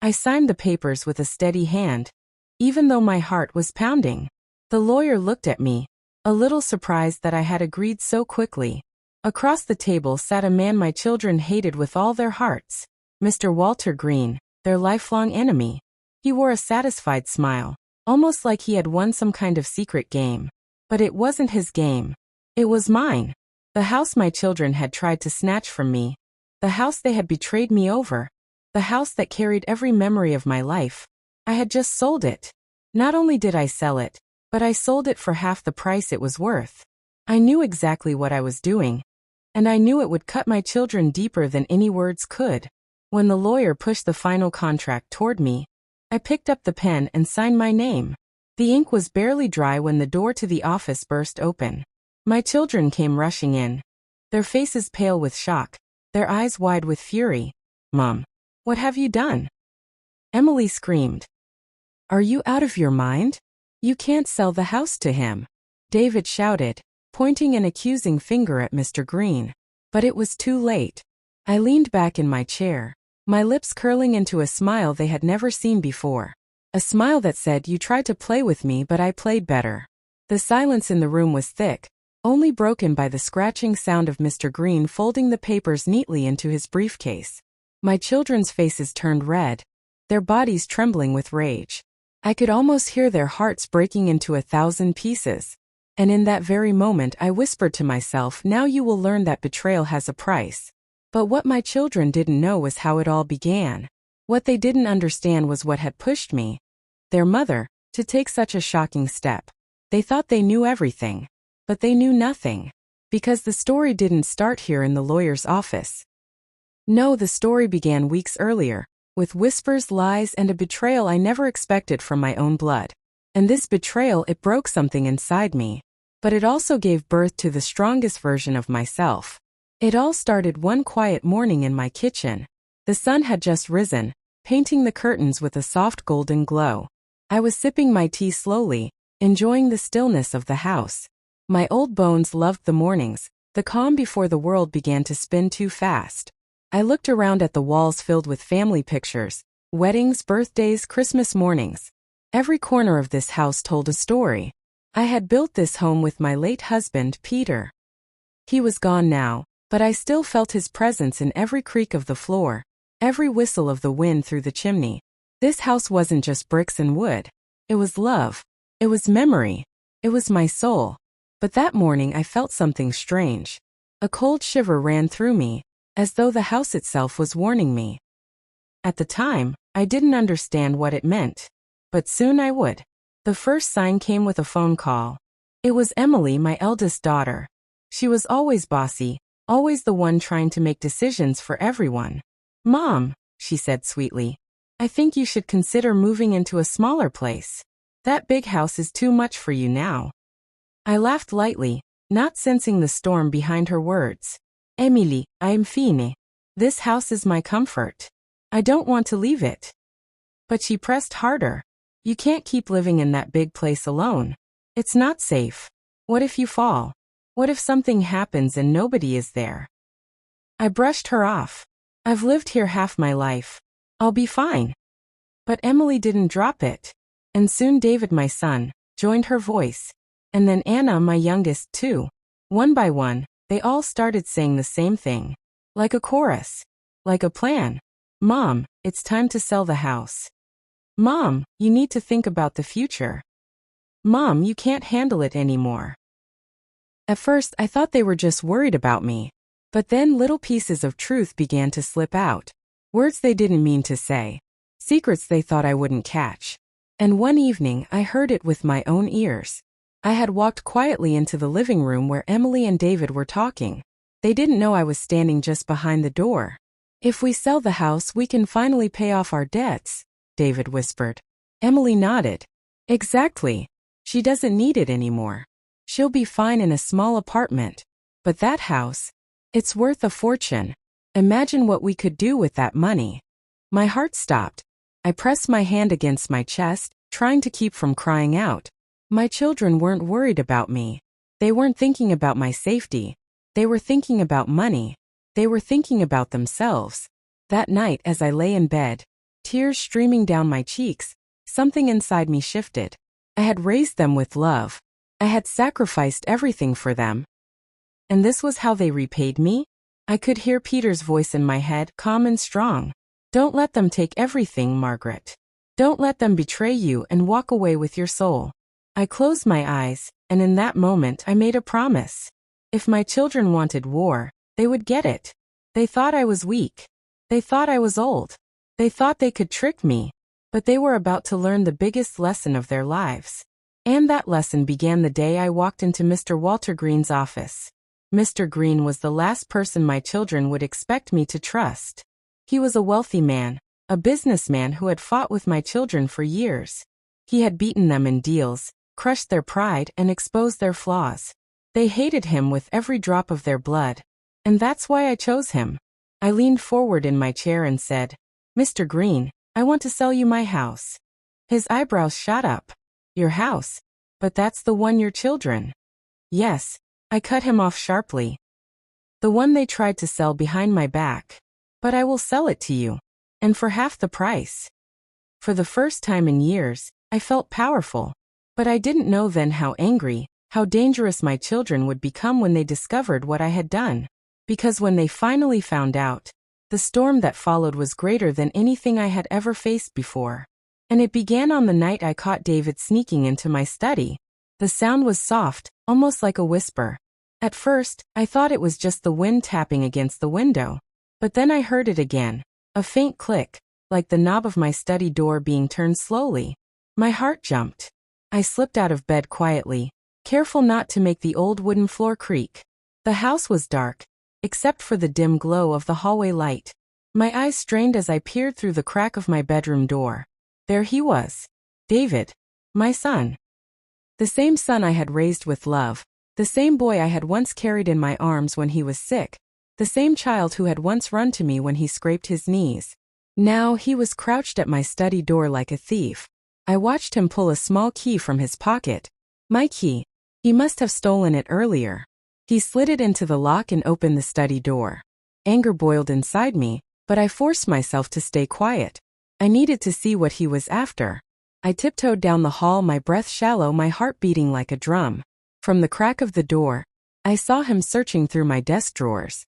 I signed the papers with a steady hand, even though my heart was pounding. The lawyer looked at me, a little surprised that I had agreed so quickly. Across the table sat a man my children hated with all their hearts, Mr. Walter Green, their lifelong enemy. He wore a satisfied smile, almost like he had won some kind of secret game. But it wasn't his game. It was mine. The house my children had tried to snatch from me. The house they had betrayed me over. The house that carried every memory of my life. I had just sold it. Not only did I sell it, but I sold it for half the price it was worth. I knew exactly what I was doing. And I knew it would cut my children deeper than any words could. When the lawyer pushed the final contract toward me, I picked up the pen and signed my name. The ink was barely dry when the door to the office burst open. My children came rushing in, their faces pale with shock, their eyes wide with fury. "Mom, what have you done?" Emily screamed. "Are you out of your mind? You can't sell the house to him," David shouted, pointing an accusing finger at Mr. Green. But it was too late. I leaned back in my chair, my lips curling into a smile they had never seen before. A smile that said, "You tried to play with me, but I played better." The silence in the room was thick, only broken by the scratching sound of Mr. Green folding the papers neatly into his briefcase. My children's faces turned red, their bodies trembling with rage. I could almost hear their hearts breaking into 1,000 pieces. And in that very moment I whispered to myself, "Now you will learn that betrayal has a price." But what my children didn't know was how it all began. What they didn't understand was what had pushed me, their mother, to take such a shocking step. They thought they knew everything. But they knew nothing. Because the story didn't start here in the lawyer's office. No, the story began weeks earlier, with whispers, lies, and a betrayal I never expected from my own blood. And this betrayal, it broke something inside me. But it also gave birth to the strongest version of myself. It all started one quiet morning in my kitchen. The sun had just risen, painting the curtains with a soft golden glow. I was sipping my tea slowly, enjoying the stillness of the house. My old bones loved the mornings, the calm before the world began to spin too fast. I looked around at the walls filled with family pictures, weddings, birthdays, Christmas mornings. Every corner of this house told a story. I had built this home with my late husband, Peter. He was gone now, but I still felt his presence in every creak of the floor, every whistle of the wind through the chimney. This house wasn't just bricks and wood. It was love. It was memory. It was my soul. But that morning I felt something strange. A cold shiver ran through me, as though the house itself was warning me. At the time, I didn't understand what it meant. But soon I would. The first sign came with a phone call. It was Emily, my eldest daughter. She was always bossy, always the one trying to make decisions for everyone. "Mom," she said sweetly, "I think you should consider moving into a smaller place. That big house is too much for you now." I laughed lightly, not sensing the storm behind her words. "Emily, I am fine. This house is my comfort. I don't want to leave it." But she pressed harder. "You can't keep living in that big place alone. It's not safe. What if you fall? What if something happens and nobody is there?" I brushed her off. "I've lived here half my life. I'll be fine." But Emily didn't drop it. And soon David, my son, joined her voice. And then Anna, my youngest, too. One by one, they all started saying the same thing. Like a chorus. Like a plan. "Mom, it's time to sell the house. Mom, you need to think about the future. Mom, you can't handle it anymore." At first, I thought they were just worried about me. But then little pieces of truth began to slip out. Words they didn't mean to say. Secrets they thought I wouldn't catch. And one evening, I heard it with my own ears. I had walked quietly into the living room where Emily and David were talking. They didn't know I was standing just behind the door. "If we sell the house, we can finally pay off our debts," David whispered. Emily nodded. "Exactly. She doesn't need it anymore. She'll be fine in a small apartment. But that house, it's worth a fortune. Imagine what we could do with that money." My heart stopped. I pressed my hand against my chest, trying to keep from crying out. My children weren't worried about me. They weren't thinking about my safety. They were thinking about money. They were thinking about themselves. That night as I lay in bed, Tears streaming down my cheeks, something inside me shifted. I had raised them with love. I had sacrificed everything for them. And this was how they repaid me? I could hear Peter's voice in my head, calm and strong. Don't let them take everything, Margaret. Don't let them betray you and walk away with your soul. I closed my eyes, and in that moment I made a promise. If my children wanted war, they would get it. They thought I was weak. They thought I was old. They thought they could trick me. But they were about to learn the biggest lesson of their lives. And that lesson began the day I walked into Mr. Walter Green's office. Mr. Green was the last person my children would expect me to trust. He was a wealthy man, a businessman who had fought with my children for years. He had beaten them in deals, crushed their pride and exposed their flaws. They hated him with every drop of their blood. And that's why I chose him. I leaned forward in my chair and said, "Mr. Green, I want to sell you my house." His eyebrows shot up. "Your house? But that's the one your children." "Yes," I cut him off sharply. "The one they tried to sell behind my back. But I will sell it to you. And for half the price." For the first time in years, I felt powerful. But I didn't know then how angry, how dangerous my children would become when they discovered what I had done. Because when they finally found out, the storm that followed was greater than anything I had ever faced before. And it began on the night I caught David sneaking into my study. The sound was soft, almost like a whisper. At first, I thought it was just the wind tapping against the window. But then I heard it again, a faint click, like the knob of my study door being turned slowly. My heart jumped. I slipped out of bed quietly, careful not to make the old wooden floor creak. The house was dark, except for the dim glow of the hallway light. My eyes strained as I peered through the crack of my bedroom door. There he was. David. My son. The same son I had raised with love. The same boy I had once carried in my arms when he was sick. The same child who had once run to me when he scraped his knees. Now he was crouched at my study door like a thief. I watched him pull a small key from his pocket. My key. He must have stolen it earlier. He slid it into the lock and opened the study door. Anger boiled inside me, but I forced myself to stay quiet. I needed to see what he was after. I tiptoed down the hall, my breath shallow, my heart beating like a drum. From the crack of the door, I saw him searching through my desk drawers.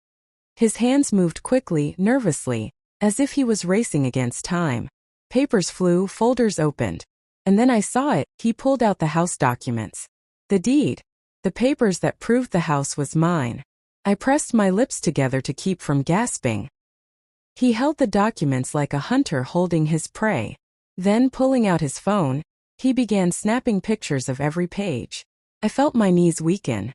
His hands moved quickly, nervously, as if he was racing against time. Papers flew, folders opened. And then I saw it, he pulled out the house documents. The deed. The papers that proved the house was mine. I pressed my lips together to keep from gasping. He held the documents like a hunter holding his prey. Then, pulling out his phone, he began snapping pictures of every page. I felt my knees weaken.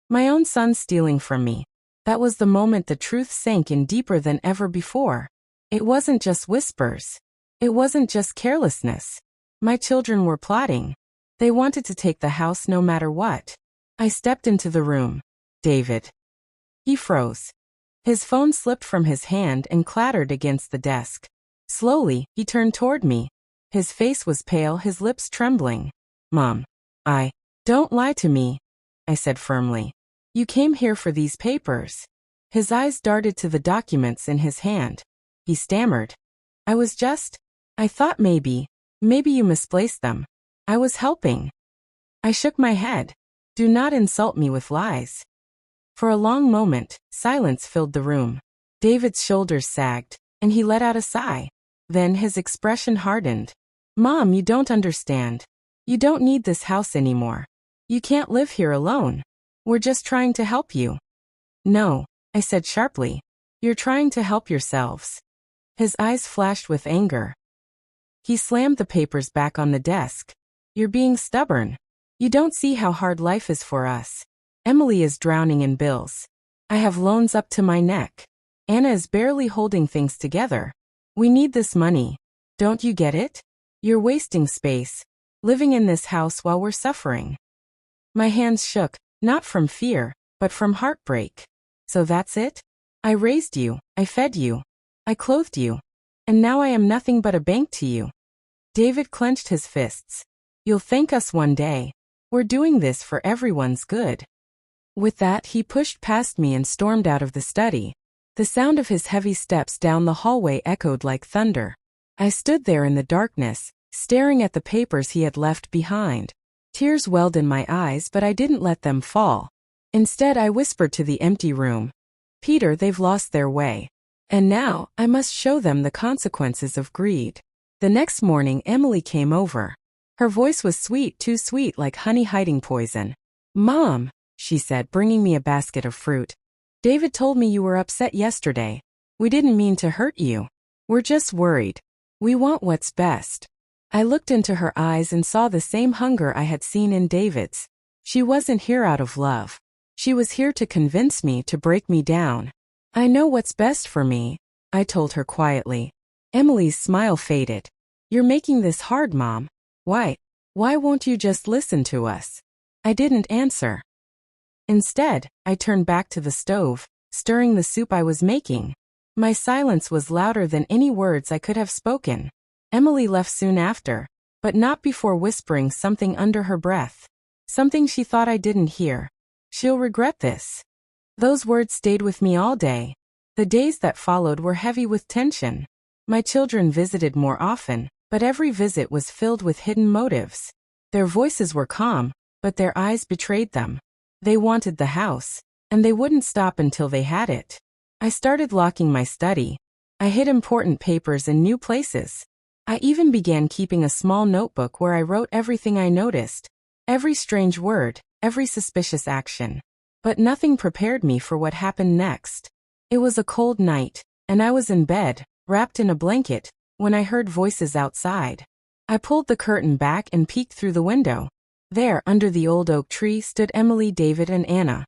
My own son stealing from me. That was the moment the truth sank in deeper than ever before. It wasn't just whispers. It wasn't just carelessness. My children were plotting. They wanted to take the house no matter what. I stepped into the room. David. He froze. His phone slipped from his hand and clattered against the desk. Slowly, he turned toward me. His face was pale, his lips trembling. "Mom. Don't lie to me," I said firmly. "You came here for these papers." His eyes darted to the documents in his hand. He stammered. I thought maybe you misplaced them. I was helping." I shook my head. "Do not insult me with lies." For a long moment, silence filled the room. David's shoulders sagged, and he let out a sigh. Then his expression hardened. "Mom, you don't understand. You don't need this house anymore. You can't live here alone. We're just trying to help you." "No," I said sharply. "You're trying to help yourselves." His eyes flashed with anger. He slammed the papers back on the desk. "You're being stubborn. You don't see how hard life is for us. Emily is drowning in bills. I have loans up to my neck. Anna is barely holding things together. We need this money. Don't you get it? You're wasting space, living in this house while we're suffering." My hands shook, not from fear, but from heartbreak. "So that's it? I raised you, I fed you, I clothed you, and now I am nothing but a bank to you." David clenched his fists. "You'll thank us one day. We're doing this for everyone's good." With that, he pushed past me and stormed out of the study. The sound of his heavy steps down the hallway echoed like thunder. I stood there in the darkness, staring at the papers he had left behind. Tears welled in my eyes, but I didn't let them fall. Instead, I whispered to the empty room, "Peter, they've lost their way. And now, I must show them the consequences of greed." The next morning, Emily came over. Her voice was sweet, too sweet, like honey hiding poison. "Mom," she said, bringing me a basket of fruit. "David told me you were upset yesterday. We didn't mean to hurt you. We're just worried. We want what's best." I looked into her eyes and saw the same hunger I had seen in David's. She wasn't here out of love. She was here to convince me, to break me down. "I know what's best for me," I told her quietly. Emily's smile faded. "You're making this hard, Mom. Why won't you just listen to us?" I didn't answer. Instead, I turned back to the stove, stirring the soup I was making. My silence was louder than any words I could have spoken. Emily left soon after, but not before whispering something under her breath. Something she thought I didn't hear. "She'll regret this." Those words stayed with me all day. The days that followed were heavy with tension. My children visited more often, but every visit was filled with hidden motives. Their voices were calm, but their eyes betrayed them. They wanted the house, and they wouldn't stop until they had it. I started locking my study. I hid important papers in new places. I even began keeping a small notebook where I wrote everything I noticed, every strange word, every suspicious action. But nothing prepared me for what happened next. It was a cold night, and I was in bed, wrapped in a blanket, when I heard voices outside. I pulled the curtain back and peeked through the window. There, under the old oak tree, stood Emily, David, and Anna.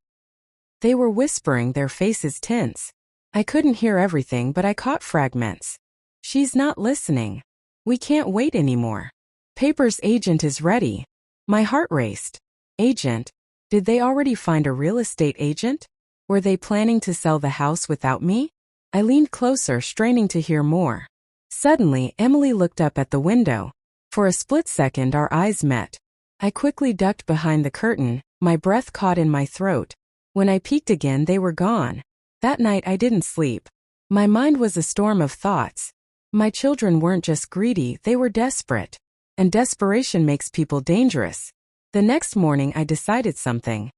They were whispering, their faces tense. I couldn't hear everything, but I caught fragments. "She's not listening. We can't wait anymore. Paper's agent is ready." My heart raced. Agent? Did they already find a real estate agent? Were they planning to sell the house without me? I leaned closer, straining to hear more. Suddenly, Emily looked up at the window. For a split second, our eyes met. I quickly ducked behind the curtain, my breath caught in my throat. When I peeked again, they were gone. That night, I didn't sleep. My mind was a storm of thoughts. My children weren't just greedy, they were desperate. And desperation makes people dangerous. The next morning, I decided something.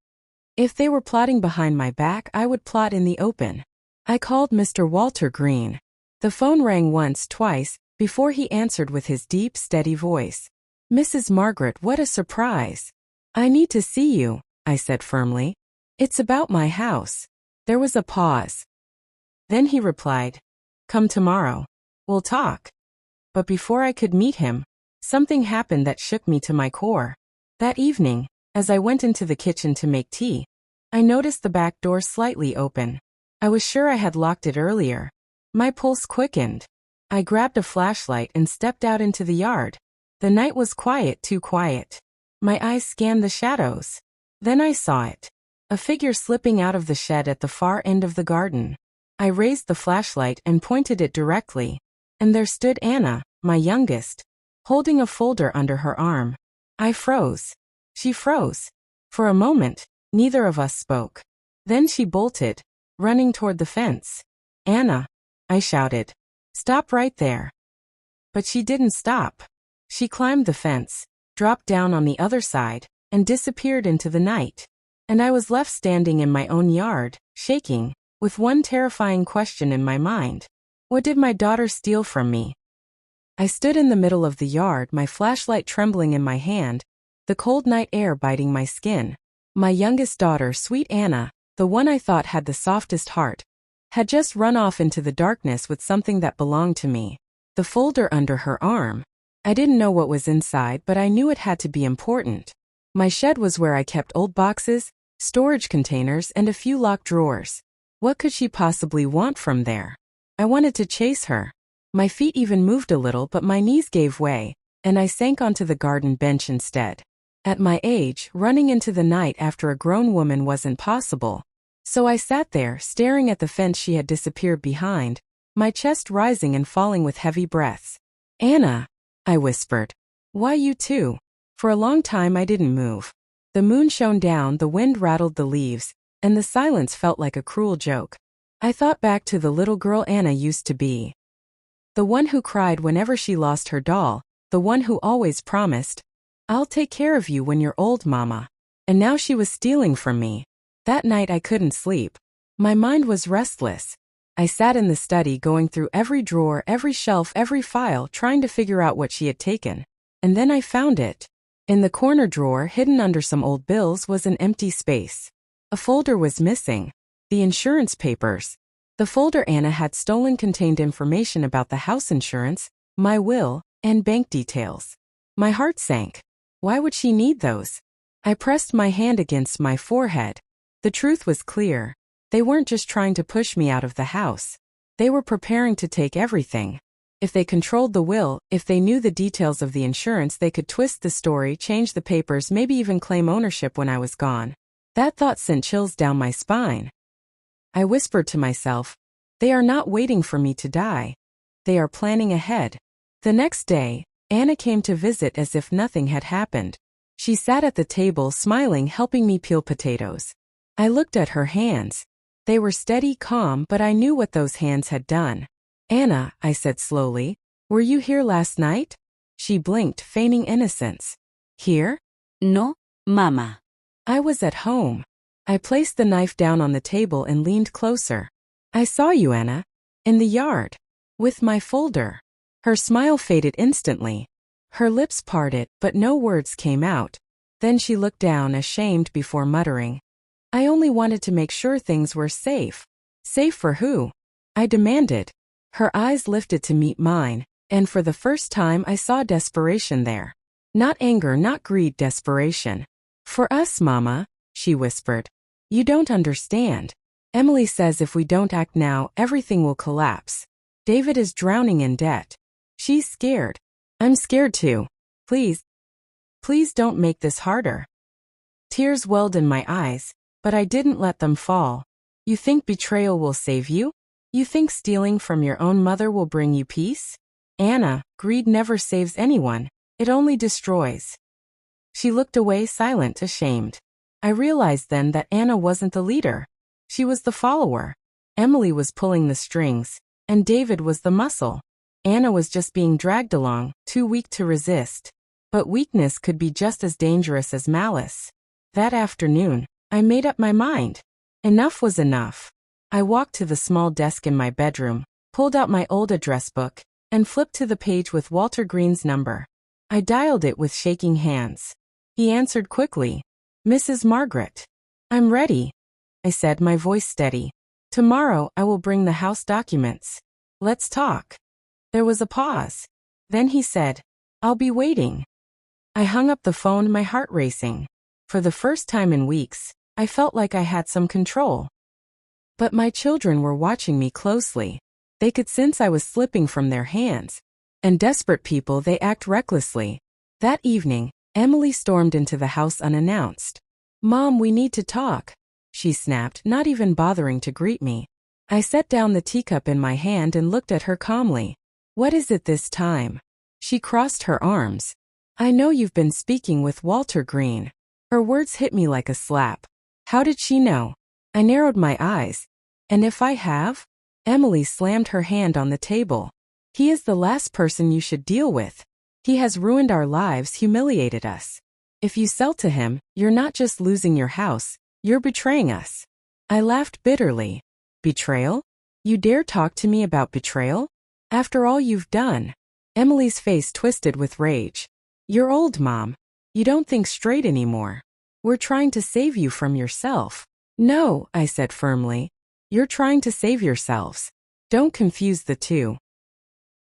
If they were plotting behind my back, I would plot in the open. I called Mr. Walter Green. The phone rang once, twice, before he answered with his deep, steady voice. "Mrs. Margaret, what a surprise." "I need to see you," I said firmly. "It's about my house." There was a pause. Then he replied, "Come tomorrow. We'll talk." But before I could meet him, something happened that shook me to my core. That evening, as I went into the kitchen to make tea, I noticed the back door slightly open. I was sure I had locked it earlier. My pulse quickened. I grabbed a flashlight and stepped out into the yard. The night was quiet, too quiet. My eyes scanned the shadows. Then I saw it. A figure slipping out of the shed at the far end of the garden. I raised the flashlight and pointed it directly. And there stood Anna, my youngest, holding a folder under her arm. I froze. She froze. For a moment, neither of us spoke. Then she bolted, running toward the fence. "Anna," I shouted. "Stop right there." But she didn't stop. She climbed the fence, dropped down on the other side, and disappeared into the night. And I was left standing in my own yard, shaking, with one terrifying question in my mind. What did my daughter steal from me? I stood in the middle of the yard, my flashlight trembling in my hand, the cold night air biting my skin. My youngest daughter, sweet Anna, the one I thought had the softest heart, had just run off into the darkness with something that belonged to me. The folder under her arm. I didn't know what was inside, but I knew it had to be important. My shed was where I kept old boxes, storage containers, and a few locked drawers. What could she possibly want from there? I wanted to chase her. My feet even moved a little, but my knees gave way, and I sank onto the garden bench instead. At my age, running into the night after a grown woman wasn't possible. So I sat there, staring at the fence she had disappeared behind, my chest rising and falling with heavy breaths. "Anna," I whispered. "Why you too?" For a long time I didn't move. The moon shone down, the wind rattled the leaves, and the silence felt like a cruel joke. I thought back to the little girl Anna used to be. The one who cried whenever she lost her doll, the one who always promised, "I'll take care of you when you're old, Mama." And now she was stealing from me. That night I couldn't sleep. My mind was restless. I sat in the study going through every drawer, every shelf, every file, trying to figure out what she had taken. And then I found it. In the corner drawer, hidden under some old bills, was an empty space. A folder was missing. The insurance papers. The folder Anna had stolen contained information about the house insurance, my will, and bank details. My heart sank. Why would she need those? I pressed my hand against my forehead. The truth was clear. They weren't just trying to push me out of the house. They were preparing to take everything. If they controlled the will, if they knew the details of the insurance, they could twist the story, change the papers, maybe even claim ownership when I was gone. That thought sent chills down my spine. I whispered to myself, "They are not waiting for me to die. They are planning ahead." The next day, Anna came to visit as if nothing had happened. She sat at the table smiling, helping me peel potatoes. I looked at her hands. They were steady, calm, but I knew what those hands had done. "Anna," I said slowly, "were you here last night?" She blinked, feigning innocence. "Here?" No, Mama. I was at home. I placed the knife down on the table and leaned closer. "I saw you, Anna. In the yard. With my folder." Her smile faded instantly. Her lips parted, but no words came out. Then she looked down, ashamed, before muttering, "I only wanted to make sure things were safe." "Safe for who?" I demanded. Her eyes lifted to meet mine, and for the first time I saw desperation there. Not anger, not greed, desperation. "For us, Mama," she whispered. "You don't understand. Emily says if we don't act now, everything will collapse. David is drowning in debt. She's scared. I'm scared too. Please don't make this harder." Tears welled in my eyes, but I didn't let them fall. "You think betrayal will save you? You think stealing from your own mother will bring you peace? Anna, greed never saves anyone. It only destroys." She looked away, silent, ashamed. I realized then that Anna wasn't the leader. She was the follower. Emily was pulling the strings, and David was the muscle. Anna was just being dragged along, too weak to resist. But weakness could be just as dangerous as malice. That afternoon, I made up my mind. Enough was enough. I walked to the small desk in my bedroom, pulled out my old address book, and flipped to the page with Walter Green's number. I dialed it with shaking hands. He answered quickly. "Mrs. Margaret." "I'm ready," I said, my voice steady. "Tomorrow I will bring the house documents. Let's talk." There was a pause. Then he said, "I'll be waiting." I hung up the phone, my heart racing. For the first time in weeks, I felt like I had some control. But my children were watching me closely. They could sense I was slipping from their hands. And desperate people, they act recklessly. That evening, Emily stormed into the house unannounced. "Mom, we need to talk," she snapped, not even bothering to greet me. I set down the teacup in my hand and looked at her calmly. "What is it this time?" She crossed her arms. "I know you've been speaking with Walter Green." Her words hit me like a slap. How did she know? I narrowed my eyes. "And if I have?" Emily slammed her hand on the table. "He is the last person you should deal with. He has ruined our lives, humiliated us. If you sell to him, you're not just losing your house, you're betraying us." I laughed bitterly. "Betrayal? You dare talk to me about betrayal? After all you've done?" Emily's face twisted with rage. "You're old, Mom. You don't think straight anymore. We're trying to save you from yourself." "No," I said firmly. "You're trying to save yourselves. Don't confuse the two."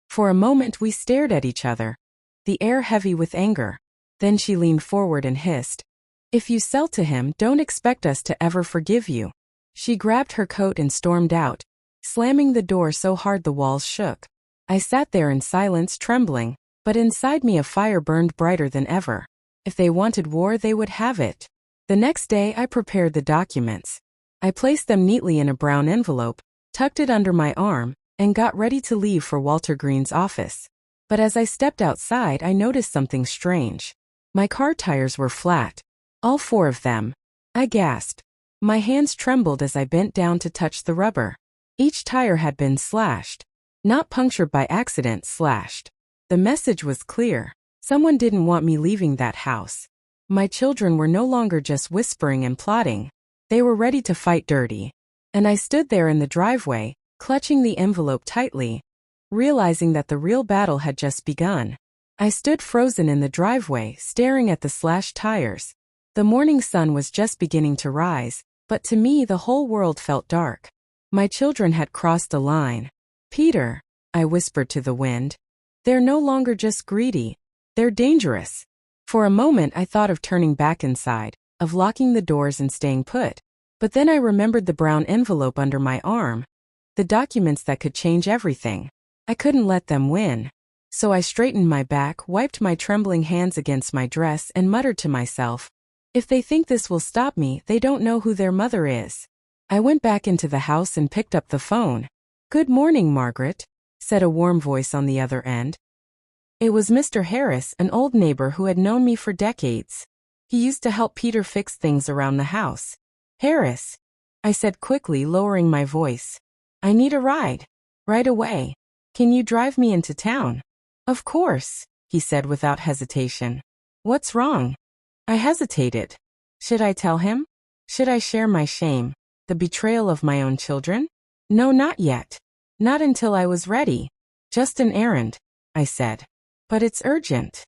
For a moment we stared at each other, the air heavy with anger. Then she leaned forward and hissed, "If you sell to him, don't expect us to ever forgive you." She grabbed her coat and stormed out, slamming the door so hard the walls shook. I sat there in silence, trembling, but inside me a fire burned brighter than ever. If they wanted war, they would have it. The next day I prepared the documents. I placed them neatly in a brown envelope, tucked it under my arm, and got ready to leave for Walter Green's office. But as I stepped outside, I noticed something strange. My car tires were flat. All 4 of them. I gasped. My hands trembled as I bent down to touch the rubber. Each tire had been slashed. Not punctured by accident, slashed. The message was clear. Someone didn't want me leaving that house. My children were no longer just whispering and plotting. They were ready to fight dirty. And I stood there in the driveway, clutching the envelope tightly, realizing that the real battle had just begun. I stood frozen in the driveway, staring at the slashed tires. The morning sun was just beginning to rise, but to me the whole world felt dark. My children had crossed a line. "Peter," I whispered to the wind. "They're no longer just greedy. They're dangerous." For a moment I thought of turning back inside, of locking the doors and staying put. But then I remembered the brown envelope under my arm. The documents that could change everything. I couldn't let them win. So I straightened my back, wiped my trembling hands against my dress, and muttered to myself, "If they think this will stop me, they don't know who their mother is." I went back into the house and picked up the phone. "Good morning, Margaret," said a warm voice on the other end. It was Mr. Harris, an old neighbor who had known me for decades. He used to help Peter fix things around the house. "Harris," I said quickly, lowering my voice. "I need a ride. Right away. Can you drive me into town?" "Of course," he said without hesitation. "What's wrong?" I hesitated. Should I tell him? Should I share my shame, the betrayal of my own children? No, not yet. Not until I was ready. "Just an errand," I said. "But it's urgent."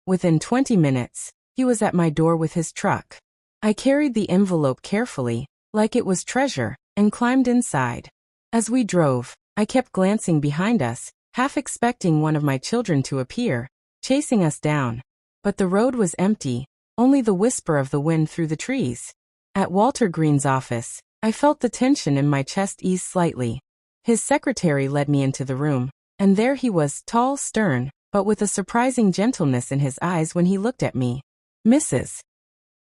Within 20 minutes, he was at my door with his truck. I carried the envelope carefully, like it was treasure, and climbed inside. As we drove, I kept glancing behind us, half expecting one of my children to appear, chasing us down. But the road was empty, only the whisper of the wind through the trees. At Walter Green's office, I felt the tension in my chest ease slightly. His secretary led me into the room, and there he was, tall, stern, but with a surprising gentleness in his eyes when he looked at me. "Mrs.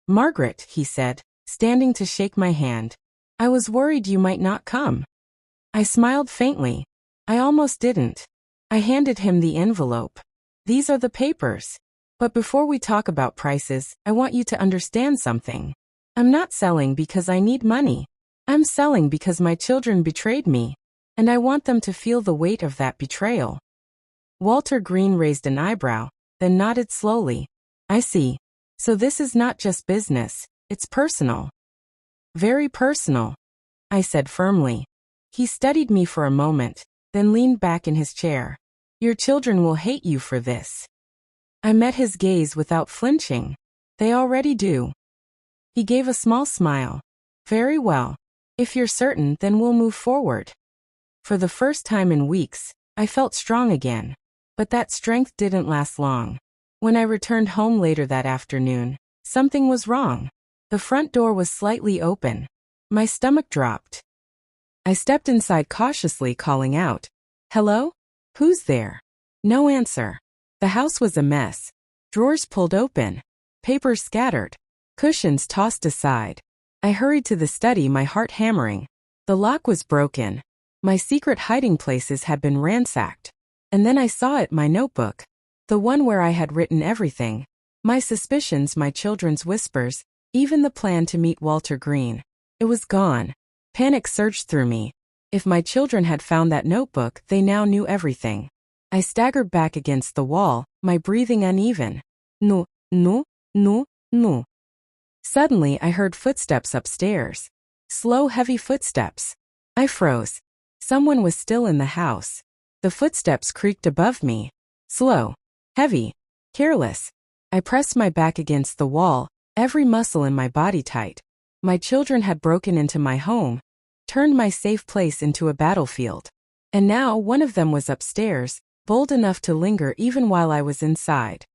Margaret," he said, standing to shake my hand. "I was worried you might not come." I smiled faintly. I almost didn't. I handed him the envelope. "These are the papers. But before we talk about prices, I want you to understand something. I'm not selling because I need money. I'm selling because my children betrayed me, and I want them to feel the weight of that betrayal." Walter Green raised an eyebrow, then nodded slowly. "I see. So this is not just business, it's personal." "Very personal," I said firmly. He studied me for a moment, then leaned back in his chair. "Your children will hate you for this." I met his gaze without flinching. "They already do." He gave a small smile. "Very well. If you're certain, then we'll move forward." For the first time in weeks, I felt strong again. But that strength didn't last long. When I returned home later that afternoon, something was wrong. The front door was slightly open. My stomach dropped. I stepped inside cautiously, calling out, "Hello? Who's there?" No answer. The house was a mess. Drawers pulled open. Papers scattered. Cushions tossed aside. I hurried to the study, my heart hammering. The lock was broken. My secret hiding places had been ransacked. And then I saw it, my notebook. The one where I had written everything. My suspicions, my children's whispers, even the plan to meet Walter Green. It was gone. Panic surged through me. If my children had found that notebook, they now knew everything. I staggered back against the wall, my breathing uneven. No, no, no, no. Suddenly I heard footsteps upstairs. Slow, heavy footsteps. I froze. Someone was still in the house. The footsteps creaked above me. Slow, heavy, careless. I pressed my back against the wall, every muscle in my body tight. My children had broken into my home, turned my safe place into a battlefield. And now one of them was upstairs, bold enough to linger even while I was inside.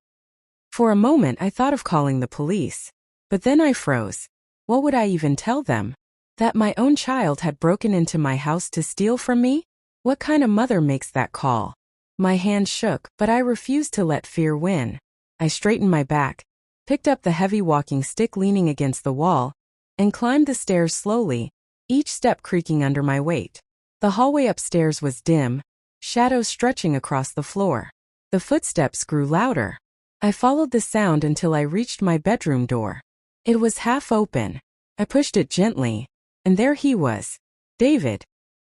For a moment I thought of calling the police. But then I froze. What would I even tell them? That my own child had broken into my house to steal from me? What kind of mother makes that call? My hand shook, but I refused to let fear win. I straightened my back, picked up the heavy walking stick leaning against the wall, and climbed the stairs slowly, each step creaking under my weight. The hallway upstairs was dim, shadows stretching across the floor. The footsteps grew louder. I followed the sound until I reached my bedroom door. It was half open. I pushed it gently, and there he was, David.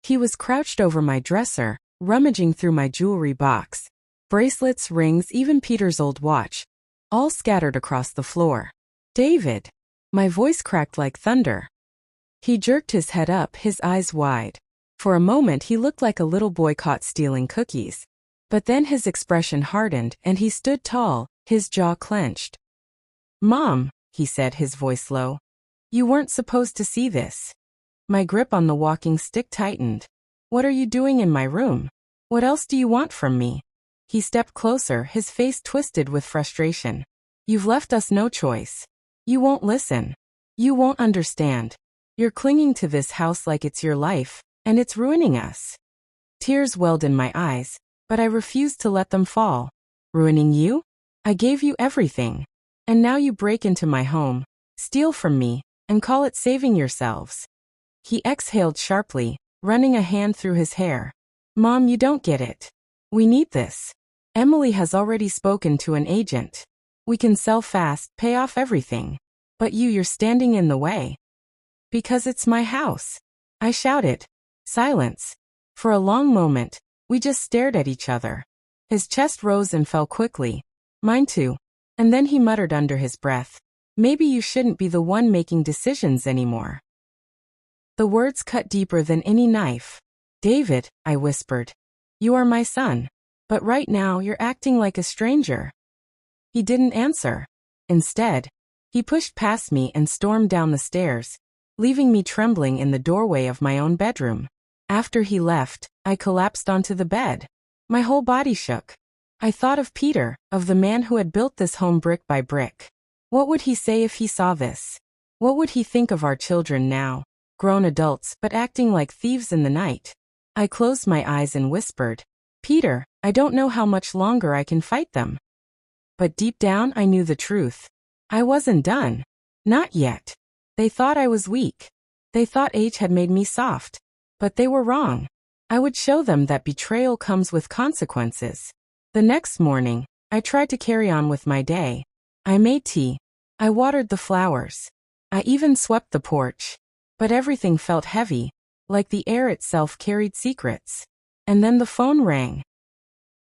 He was crouched over my dresser, rummaging through my jewelry box. Bracelets, rings, even Peter's old watch, all scattered across the floor. David! My voice cracked like thunder. He jerked his head up, his eyes wide. For a moment he looked like a little boy caught stealing cookies. But then his expression hardened and he stood tall, his jaw clenched. "Mom," he said, his voice low. "You weren't supposed to see this." My grip on the walking stick tightened. "What are you doing in my room? What else do you want from me?" He stepped closer, his face twisted with frustration. "You've left us no choice. You won't listen. You won't understand. You're clinging to this house like it's your life, and it's ruining us." Tears welled in my eyes, but I refused to let them fall. "Ruining you? I gave you everything. And now you break into my home, steal from me, and call it saving yourselves." He exhaled sharply, running a hand through his hair. "Mom, you don't get it. We need this. Emily has already spoken to an agent. We can sell fast, pay off everything. But you're standing in the way." "Because it's my house," I shouted. Silence. For a long moment, we just stared at each other. His chest rose and fell quickly. Mine too. And then he muttered under his breath, "Maybe you shouldn't be the one making decisions anymore." The words cut deeper than any knife. "David," I whispered, "you are my son. But right now you're acting like a stranger." He didn't answer. Instead, he pushed past me and stormed down the stairs, leaving me trembling in the doorway of my own bedroom. After he left, I collapsed onto the bed. My whole body shook. I thought of Peter, of the man who had built this home brick by brick. What would he say if he saw this? What would he think of our children now, grown adults but acting like thieves in the night? I closed my eyes and whispered, "Peter, I don't know how much longer I can fight them." But deep down I knew the truth. I wasn't done. Not yet. They thought I was weak. They thought age had made me soft. But they were wrong. I would show them that betrayal comes with consequences. The next morning, I tried to carry on with my day. I made tea. I watered the flowers. I even swept the porch. But everything felt heavy, like the air itself carried secrets. And then the phone rang.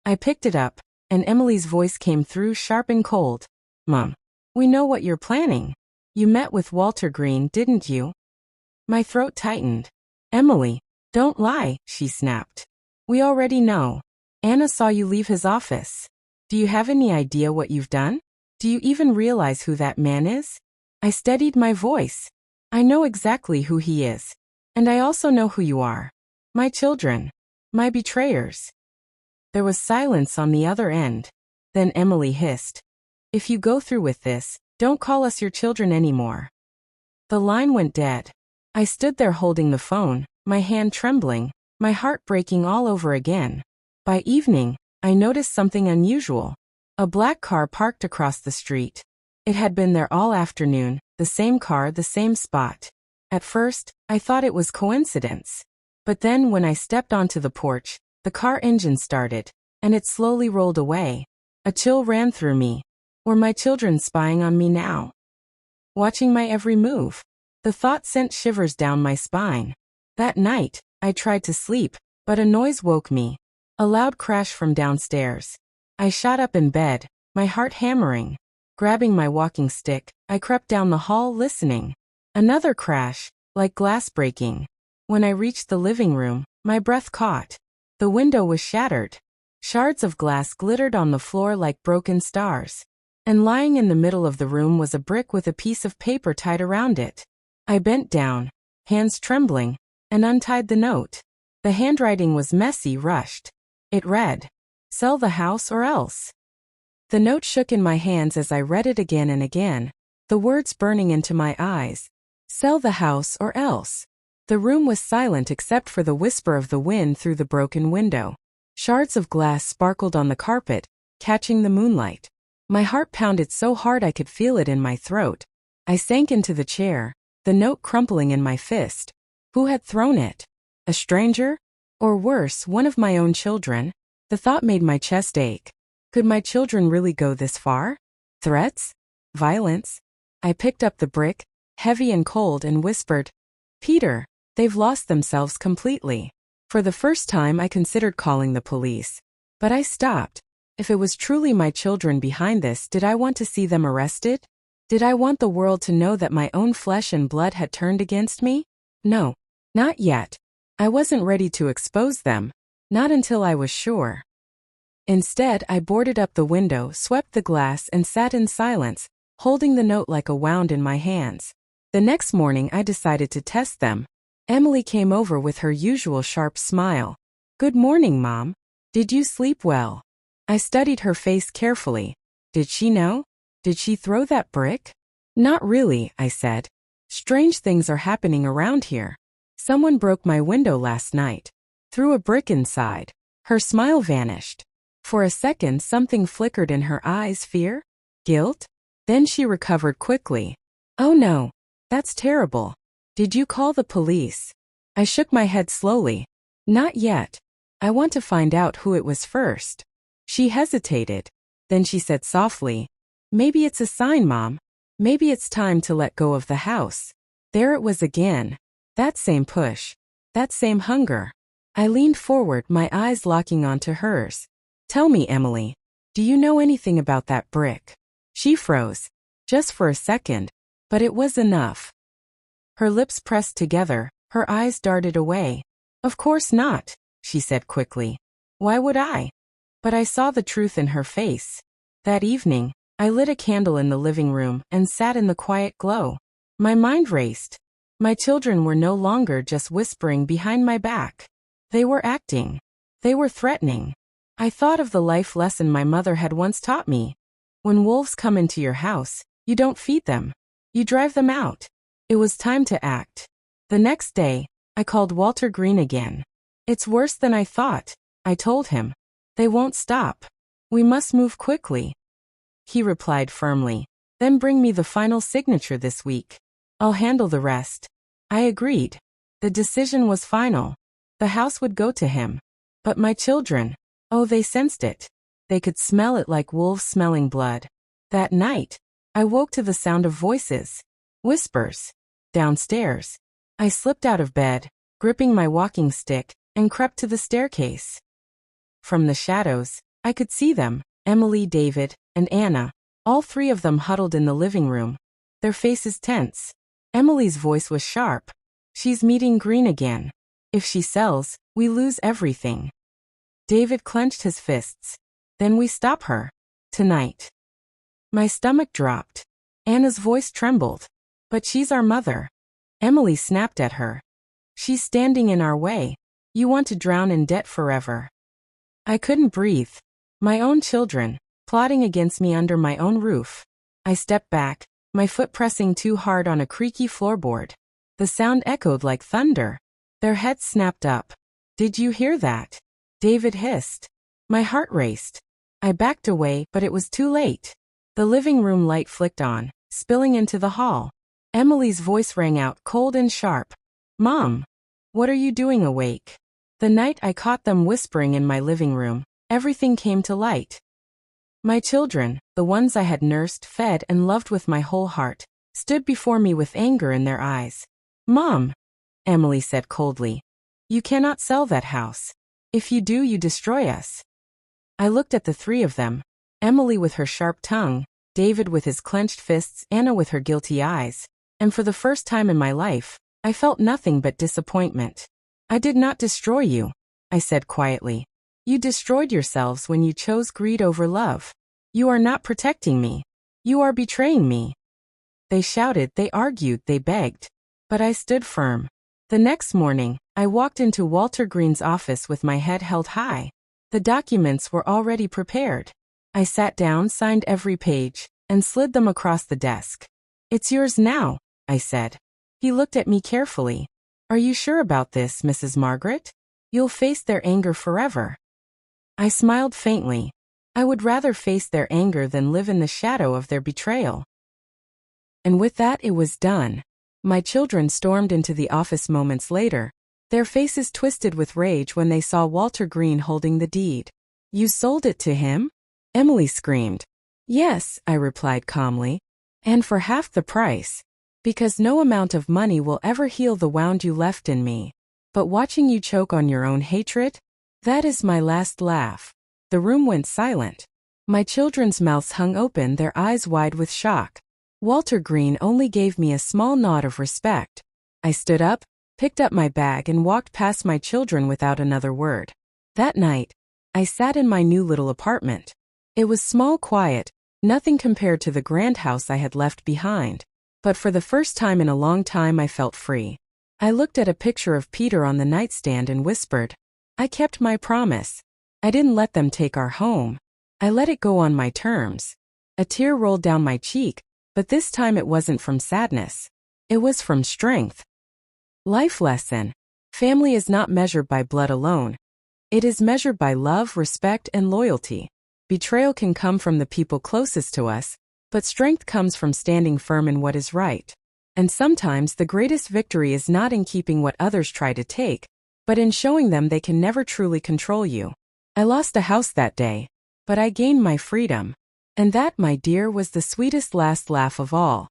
I picked it up, and Emily's voice came through sharp and cold. "Mom, we know what you're planning. You met with Walter Green, didn't you?" My throat tightened. "Emily, don't lie," she snapped. "We already know. Anna saw you leave his office. Do you have any idea what you've done? Do you even realize who that man is?" I steadied my voice. "I know exactly who he is. And I also know who you are. My children. My betrayers." There was silence on the other end. Then Emily hissed, "If you go through with this, don't call us your children anymore." The line went dead. I stood there holding the phone, my hand trembling, my heart breaking all over again. By evening, I noticed something unusual. A black car parked across the street. It had been there all afternoon, the same car, the same spot. At first, I thought it was coincidence. But then when I stepped onto the porch, the car engine started, and it slowly rolled away. A chill ran through me. Were my children spying on me now? Watching my every move? The thought sent shivers down my spine. That night, I tried to sleep, but a noise woke me. A loud crash from downstairs. I shot up in bed, my heart hammering. Grabbing my walking stick, I crept down the hall listening. Another crash, like glass breaking. When I reached the living room, my breath caught. The window was shattered. Shards of glass glittered on the floor like broken stars. And lying in the middle of the room was a brick with a piece of paper tied around it. I bent down, hands trembling, and untied the note. The handwriting was messy, rushed. It read, "Sell the house or else." The note shook in my hands as I read it again and again, the words burning into my eyes. Sell the house or else. The room was silent except for the whisper of the wind through the broken window. Shards of glass sparkled on the carpet, catching the moonlight. My heart pounded so hard I could feel it in my throat. I sank into the chair, the note crumpling in my fist. Who had thrown it? A stranger? Or worse, one of my own children? The thought made my chest ache. Could my children really go this far? Threats? Violence? I picked up the brick, heavy and cold, and whispered, "Peter, they've lost themselves completely." For the first time, I considered calling the police. But I stopped. If it was truly my children behind this, did I want to see them arrested? Did I want the world to know that my own flesh and blood had turned against me? No, not yet. I wasn't ready to expose them. Not until I was sure. Instead, I boarded up the window, swept the glass, and sat in silence, holding the note like a wound in my hands. The next morning, I decided to test them. Emily came over with her usual sharp smile. "Good morning, Mom. Did you sleep well?" I studied her face carefully. Did she know? Did she throw that brick? "Not really," I said. "Strange things are happening around here. Someone broke my window last night. Threw a brick inside." Her smile vanished. For a second, something flickered in her eyes. Fear? Guilt? Then she recovered quickly. "Oh no. That's terrible. Did you call the police?" I shook my head slowly. "Not yet. I want to find out who it was first." She hesitated. Then she said softly, "Maybe it's a sign, Mom. Maybe it's time to let go of the house." There it was again. That same push. That same hunger. I leaned forward, my eyes locking onto hers. "Tell me, Emily, do you know anything about that brick?" She froze. Just for a second. But it was enough. Her lips pressed together, her eyes darted away. "Of course not," she said quickly. "Why would I?" But I saw the truth in her face. That evening, I lit a candle in the living room and sat in the quiet glow. My mind raced. My children were no longer just whispering behind my back. They were acting. They were threatening. I thought of the life lesson my mother had once taught me. When wolves come into your house, you don't feed them. You drive them out. It was time to act. The next day, I called Walter Green again. "It's worse than I thought," I told him. "They won't stop. We must move quickly." He replied firmly, "Then bring me the final signature this week. I'll handle the rest." I agreed. The decision was final. The house would go to him. But my children, oh, they sensed it. They could smell it like wolves smelling blood. That night, I woke to the sound of voices. Whispers. Downstairs. I slipped out of bed, gripping my walking stick, and crept to the staircase. From the shadows, I could see them, Emily, David, and Anna, all three of them huddled in the living room. Their faces tense. Emily's voice was sharp. "She's meeting Green again. If she sells, we lose everything." David clenched his fists. "Then we stop her. Tonight." My stomach dropped. Anna's voice trembled. "But she's our mother." Emily snapped at her. "She's standing in our way. You want to drown in debt forever." I couldn't breathe. My own children, plotting against me under my own roof. I stepped back, my foot pressing too hard on a creaky floorboard. The sound echoed like thunder. Their heads snapped up. "Did you hear that?" David hissed. My heart raced. I backed away, but it was too late. The living room light flicked on, spilling into the hall. Emily's voice rang out cold and sharp. "Mom, what are you doing awake?" The night I caught them whispering in my living room, everything came to light. My children, the ones I had nursed, fed, and loved with my whole heart, stood before me with anger in their eyes. "Mom," Emily said coldly, "you cannot sell that house. If you do, you destroy us." I looked at the three of them, Emily with her sharp tongue, David with his clenched fists, Anna with her guilty eyes, and for the first time in my life, I felt nothing but disappointment. "I did not destroy you," I said quietly. "You destroyed yourselves when you chose greed over love. You are not protecting me. You are betraying me." They shouted, they argued, they begged. But I stood firm. The next morning, I walked into Walter Green's office with my head held high. The documents were already prepared. I sat down, signed every page, and slid them across the desk. "It's yours now," I said. He looked at me carefully. "Are you sure about this, Mrs. Margaret? You'll face their anger forever." I smiled faintly. I would rather face their anger than live in the shadow of their betrayal. And with that, it was done. My children stormed into the office moments later, their faces twisted with rage when they saw Walter Green holding the deed. "You sold it to him?" Emily screamed. "Yes," I replied calmly. "And for half the price. Because no amount of money will ever heal the wound you left in me." But watching you choke on your own hatred? That is my last laugh. The room went silent. My children's mouths hung open, their eyes wide with shock. Walter Green only gave me a small nod of respect. I stood up, picked up my bag and walked past my children without another word. That night, I sat in my new little apartment. It was small, quiet, nothing compared to the grand house I had left behind. But for the first time in a long time I felt free. I looked at a picture of Peter on the nightstand and whispered, I kept my promise. I didn't let them take our home. I let it go on my terms. A tear rolled down my cheek, but this time it wasn't from sadness. It was from strength. Life lesson. Family is not measured by blood alone. It is measured by love, respect, and loyalty. Betrayal can come from the people closest to us, but strength comes from standing firm in what is right. And sometimes the greatest victory is not in keeping what others try to take, but in showing them they can never truly control you. I lost a house that day, but I gained my freedom. And that, my dear, was the sweetest last laugh of all.